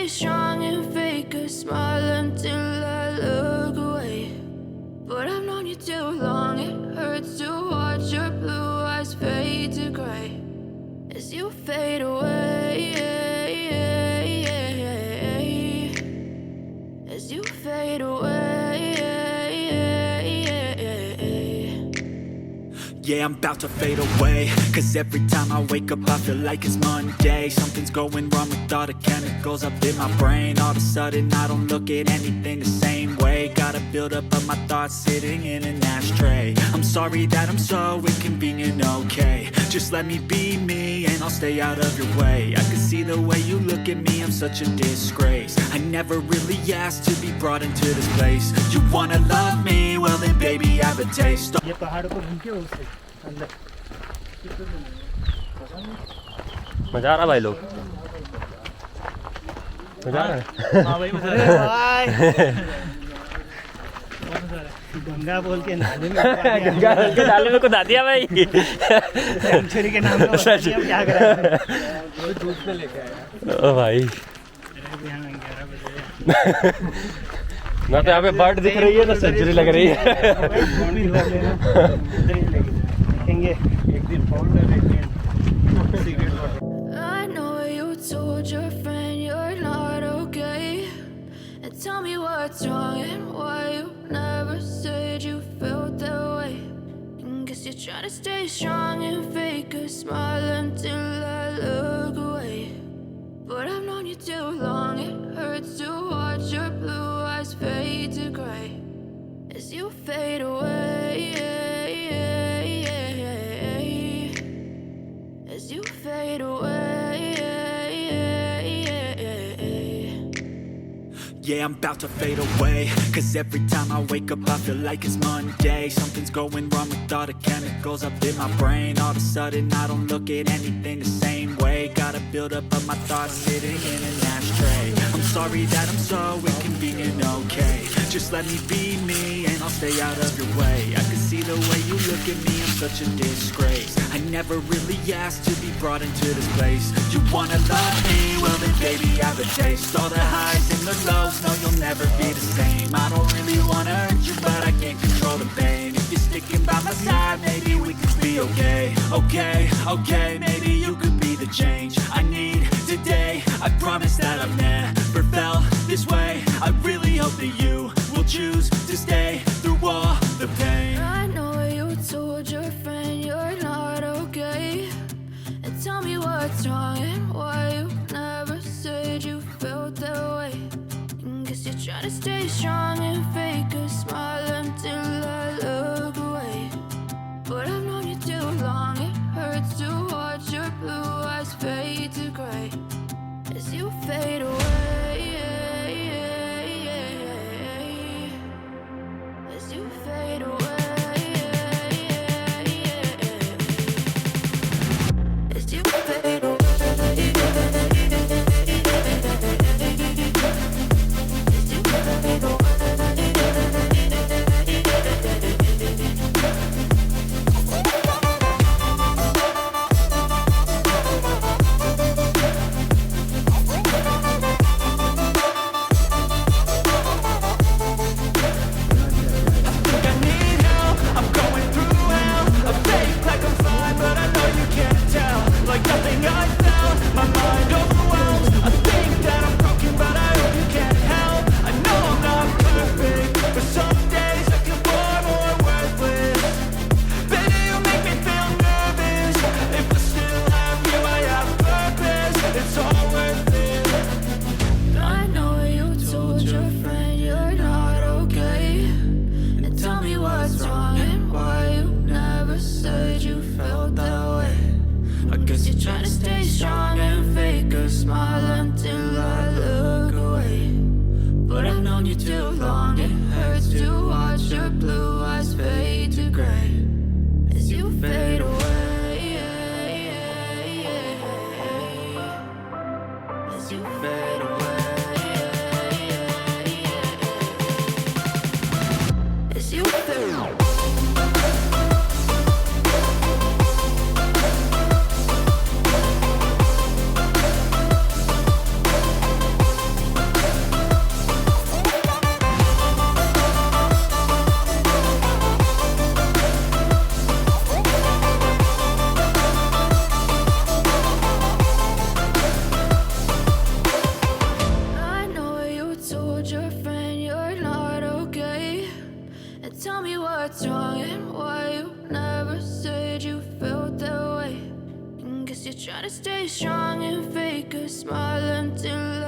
stay strong and fake a smile until I look away. But I've known you too long, it hurts to watch your blue eyes fade to gray as you fade away, as you fade away. Yeah, I'm about to fade away, cause every time I wake up I feel like it's Monday. Something's going wrong with all the chemicals up in my brain. All of a sudden I don't look at anything the same way. Gotta build up of my thoughts sitting in an ashtray. I'm sorry that I'm so inconvenient, okay. Just let me be me and I'll stay out of your way. I can see the way you look at me, I'm such a disgrace. I never really asked to be brought into this place. You wanna love me? Well then baby have a taste. ये पहाड़ को घूम के उससे अंदर मजा आ रहा भाई लोग मजा आ रहा है हाँ भाई मजा आ रहा है गंगा बोल के नाले में गंगा के नाले में कुदा दिया भाई सेंचुरी के नाम पे क्या कर रहा है वो दूध पे लेके आया ओ भाई ना तो यहाँ पे बर्ड दिख रही है ना सेंचुरी लग रही है देखेंगे एक दिन फाउंडर एक दिन I know you told your friend you're not okay, and tell me what's wrong and why you never said you felt that way. And guess you're trying to stay strong and fake a smile until I look away. But I've known you too long, it hurts to watch your blue eyes fade to gray as you fade away, as you fade away. Yeah, I'm about to fade away, cause every time I wake up I feel like it's Monday. Something's going wrong with all the chemicals up in my brain. All of a sudden I don't look at anything the same way. Gotta build up of my thoughts sitting in an ashtray. I'm sorry that I'm so inconvenient, okay. Just let me be me and I'll stay out of your way. I can see the way you look at me, I'm such a disgrace. I never really asked to be brought into this place. You wanna love me? Well then baby have a taste. All the highs and the lows, no you'll never be the same. I don't really wanna hurt you but I can't control the pain. If you're sticking by my side maybe we could be okay. Okay, maybe you could be the change I need today. I promise that I've never felt this way. I really hope that you will choose to stay through all the pain. I know you told your friend you're not okay, and tell me what's wrong and why you never said you felt that way. And guess you're trying to stay strong and fake a smile until I look away. But I've known you too long, it hurts to watch your blue eyes fade to gray as you fade away, as you fade away, as you fade away. what's wrong and why you never said you felt that way. Guess you're trying to stay strong and fake a smile until